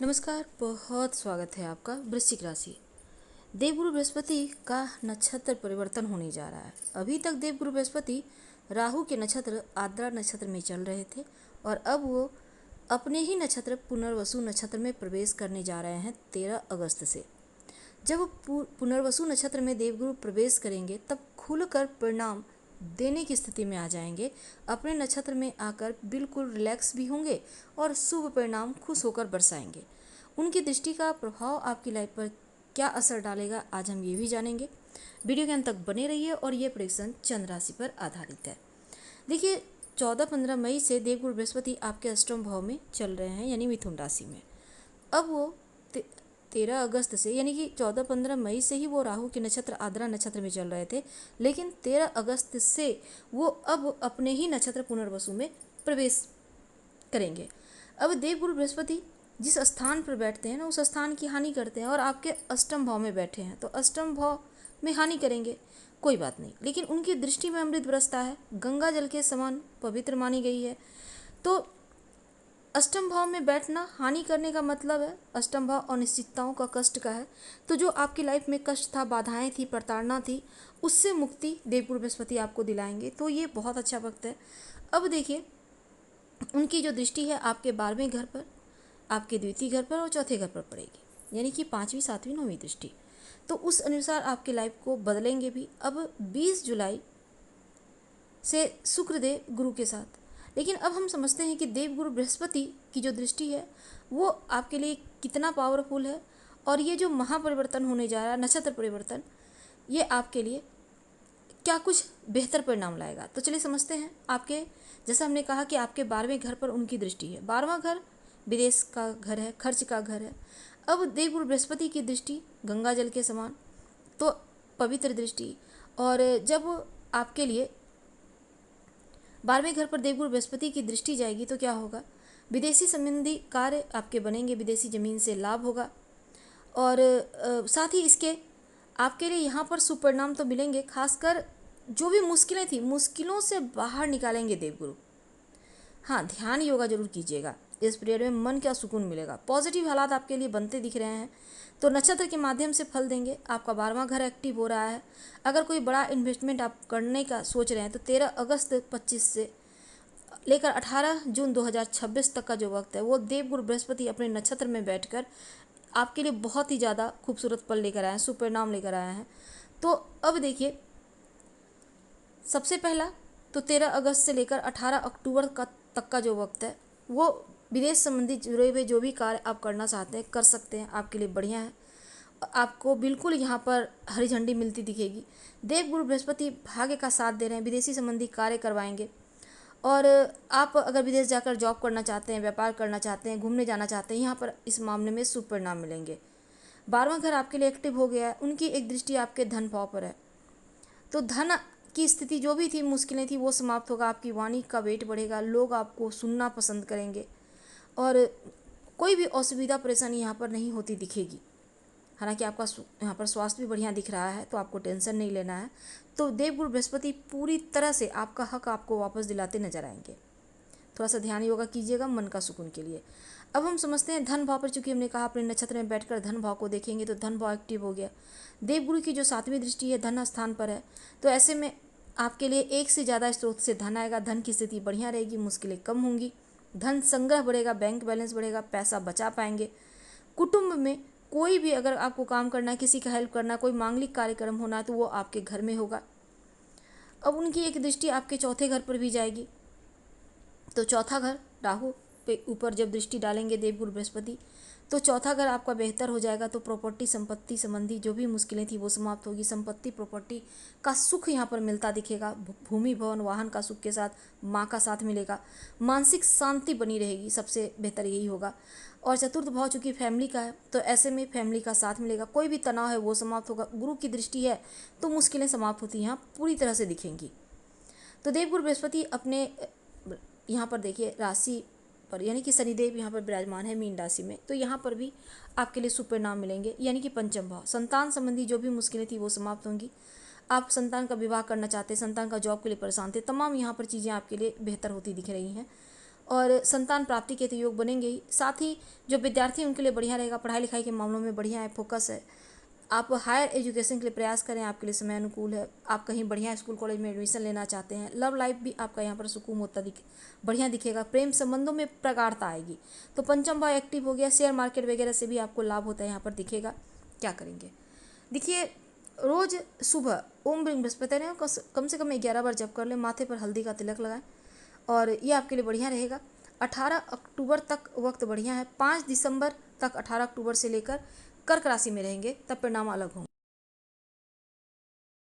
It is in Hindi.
नमस्कार, बहुत स्वागत है आपका वृश्चिक राशि। देवगुरु बृहस्पति का नक्षत्र परिवर्तन होने जा रहा है। अभी तक देवगुरु बृहस्पति राहु के नक्षत्र आद्रा नक्षत्र में चल रहे थे और अब वो अपने ही नक्षत्र पुनर्वसु नक्षत्र में प्रवेश करने जा रहे हैं 13 अगस्त से। जब वो पुनर्वसु नक्षत्र में देवगुरु प्रवेश करेंगे तब खुलकर परिणाम देने की स्थिति में आ जाएंगे। अपने नक्षत्र में आकर बिल्कुल रिलैक्स भी होंगे और शुभ परिणाम खुश होकर बरसाएंगे। उनकी दृष्टि का प्रभाव आपकी लाइफ पर क्या असर डालेगा, आज हम ये भी जानेंगे। वीडियो के अंत तक बने रहिए और ये प्रेडिक्शन चंद्र राशि पर आधारित है। देखिए, 14-15 मई से देवगुरु बृहस्पति आपके अष्टम भाव में चल रहे हैं, यानी मिथुन राशि में। अब वो 13 अगस्त से, यानी कि 14-15 मई से ही वो राहु के नक्षत्र आद्रा नक्षत्र में चल रहे थे, लेकिन 13 अगस्त से वो अब अपने ही नक्षत्र पुनर्वसु में प्रवेश करेंगे। अब देवगुरु बृहस्पति जिस स्थान पर बैठते हैं ना, उस स्थान की हानि करते हैं और आपके अष्टम भाव में बैठे हैं तो अष्टम भाव में हानि करेंगे, कोई बात नहीं, लेकिन उनकी दृष्टि में अमृत बरसता है, गंगा जल के समान पवित्र मानी गई है। तो अष्टम भाव में बैठना हानि करने का मतलब है अष्टम भाव अनिश्चितताओं का, कष्ट का है। तो जो आपकी लाइफ में कष्ट था, बाधाएं थी, प्रताड़ना थी, उससे मुक्ति देवगुरु बृहस्पति आपको दिलाएंगे। तो ये बहुत अच्छा वक्त है। अब देखिए, उनकी जो दृष्टि है आपके 12वें घर पर, आपके द्वितीय घर पर और चौथे घर पर पड़ेगी, यानी कि 5वीं, 7वीं, 9वीं दृष्टि। तो उस अनुसार आपकी लाइफ को बदलेंगे भी। अब 20 जुलाई से शुक्रदेव गुरु के साथ, लेकिन अब हम समझते हैं कि देवगुरु बृहस्पति की जो दृष्टि है वो आपके लिए कितना पावरफुल है और ये जो महापरिवर्तन होने जा रहा है, नक्षत्र परिवर्तन, ये आपके लिए क्या कुछ बेहतर परिणाम लाएगा। तो चलिए समझते हैं। आपके, जैसा हमने कहा कि आपके 12वें घर पर उनकी दृष्टि है। 12वां घर विदेश का घर है, खर्च का घर है। अब देवगुरु बृहस्पति की दृष्टि गंगा जल के समान, तो पवित्र दृष्टि। और जब आपके लिए 12वें घर पर देवगुरु बृहस्पति की दृष्टि जाएगी तो क्या होगा, विदेशी संबंधी कार्य आपके बनेंगे, विदेशी जमीन से लाभ होगा और साथ ही इसके आपके लिए यहाँ पर सुपरिणाम तो मिलेंगे। खासकर जो भी मुश्किलें थी, मुश्किलों से बाहर निकालेंगे देवगुरु। हाँ, ध्यान योगा जरूर कीजिएगा, इस पीरियड में मन का सुकून मिलेगा, पॉजिटिव हालात आपके लिए बनते दिख रहे हैं। तो नक्षत्र के माध्यम से फल देंगे। आपका 12वां घर एक्टिव हो रहा है। अगर कोई बड़ा इन्वेस्टमेंट आप करने का सोच रहे हैं तो 13 अगस्त 25 से लेकर 18 जून 2026 तक का जो वक्त है वो देवगुरु बृहस्पति अपने नक्षत्र में बैठकर आपके लिए बहुत ही ज़्यादा खूबसूरत पल लेकर आए हैं, सुपरिणाम लेकर आए हैं। तो अब देखिए, सबसे पहला तो 13 अगस्त से लेकर 18 अक्टूबर तक का जो वक्त है वो विदेश संबंधी जुड़े हुए जो भी कार्य आप करना चाहते हैं कर सकते हैं, आपके लिए बढ़िया है। आपको बिल्कुल यहाँ पर हरी झंडी मिलती दिखेगी। देवगुरु बृहस्पति भाग्य का साथ दे रहे हैं, विदेशी संबंधी कार्य करवाएंगे। और आप अगर विदेश जाकर जॉब करना चाहते हैं, व्यापार करना चाहते हैं, घूमने जाना चाहते हैं, यहाँ पर इस मामले में शुभ परिणाम मिलेंगे। 12वां घर आपके लिए एक्टिव हो गया है, उनकी एक दृष्टि आपके धन भाव पर है। तो धन की स्थिति जो भी थी, मुश्किलें थी, वो समाप्त होगा। आपकी वाणी का वेट बढ़ेगा, लोग आपको सुनना पसंद करेंगे और कोई भी असुविधा परेशानी यहाँ पर नहीं होती दिखेगी। हालांकि आपका यहाँ पर स्वास्थ्य भी बढ़िया दिख रहा है, तो आपको टेंशन नहीं लेना है। तो देवगुरु बृहस्पति पूरी तरह से आपका हक आपको वापस दिलाते नजर आएंगे। थोड़ा सा ध्यान योगा कीजिएगा मन का सुकून के लिए। अब हम समझते हैं धन भाव पर, चूंकि हमने कहा अपने नक्षत्र में बैठकर धन भाव को देखेंगे, तो धन भाव एक्टिव हो गया। देवगुरु की जो 7वीं दृष्टि है धन स्थान पर है, तो ऐसे में आपके लिए एक से ज़्यादा स्रोत से धन आएगा, धन की स्थिति बढ़िया रहेगी, मुश्किलें कम होंगी, धन संग्रह बढ़ेगा, बैंक बैलेंस बढ़ेगा, पैसा बचा पाएंगे। कुटुंब में कोई भी अगर आपको काम करना है, किसी का हेल्प करना है, कोई मांगलिक कार्यक्रम होना है, तो वो आपके घर में होगा। अब उनकी एक दृष्टि आपके चौथे घर पर भी जाएगी, तो चौथा घर राहु पे ऊपर जब दृष्टि डालेंगे देवगुरु बृहस्पति, तो चौथा घर आपका बेहतर हो जाएगा। तो प्रॉपर्टी, संपत्ति संबंधी जो भी मुश्किलें थी वो समाप्त होगी। संपत्ति, प्रॉपर्टी का सुख यहाँ पर मिलता दिखेगा। भूमि, भवन, वाहन का सुख के साथ माँ का साथ मिलेगा। मानसिक शांति बनी रहेगी, सबसे बेहतर यही होगा। और चतुर्थ भाव चूंकि फैमिली का है, तो ऐसे में फैमिली का साथ मिलेगा। कोई भी तनाव है वो समाप्त होगा। गुरु की दृष्टि है तो मुश्किलें समाप्त होती यहाँ पूरी तरह से दिखेंगी। तो देवगुरु बृहस्पति अपने यहाँ पर देखिए राशि पर, यानी कि शनिदेव यहाँ पर विराजमान है मीन राशि में, तो यहाँ पर भी आपके लिए शुभ परिणाम मिलेंगे। यानी कि पंचम भाव, संतान संबंधी जो भी मुश्किलें थी वो समाप्त होंगी। आप संतान का विवाह करना चाहते, संतान का जॉब के लिए परेशान थे, तमाम यहाँ पर चीज़ें आपके लिए बेहतर होती दिख रही हैं। और संतान प्राप्ति के तो योग बनेंगे ही। साथ ही जो विद्यार्थी उनके लिए बढ़िया रहेगा, पढ़ाई लिखाई के मामलों में बढ़िया है, फोकस है। आप हायर एजुकेशन के लिए प्रयास करें, आपके लिए समय अनुकूल है। आप कहीं बढ़िया स्कूल कॉलेज में एडमिशन लेना चाहते हैं, लव लाइफ भी आपका यहाँ पर सुकून होता बढ़िया दिखेगा। प्रेम संबंधों में प्रगाढ़ता आएगी। तो पंचम भाव एक्टिव हो गया, शेयर मार्केट वगैरह से भी आपको लाभ होता है यहाँ पर दिखेगा। क्या करेंगे, देखिए रोज़ सुबह ओम बृहस्पति कम से कम 11 बार जप कर लें, माथे पर हल्दी का तिलक लगाएं और ये आपके लिए बढ़िया रहेगा। 18 अक्टूबर तक वक्त बढ़िया है। 5 दिसंबर तक 18 अक्टूबर से लेकर कर्क राशि में रहेंगे, तब परिणाम अलग होंगे।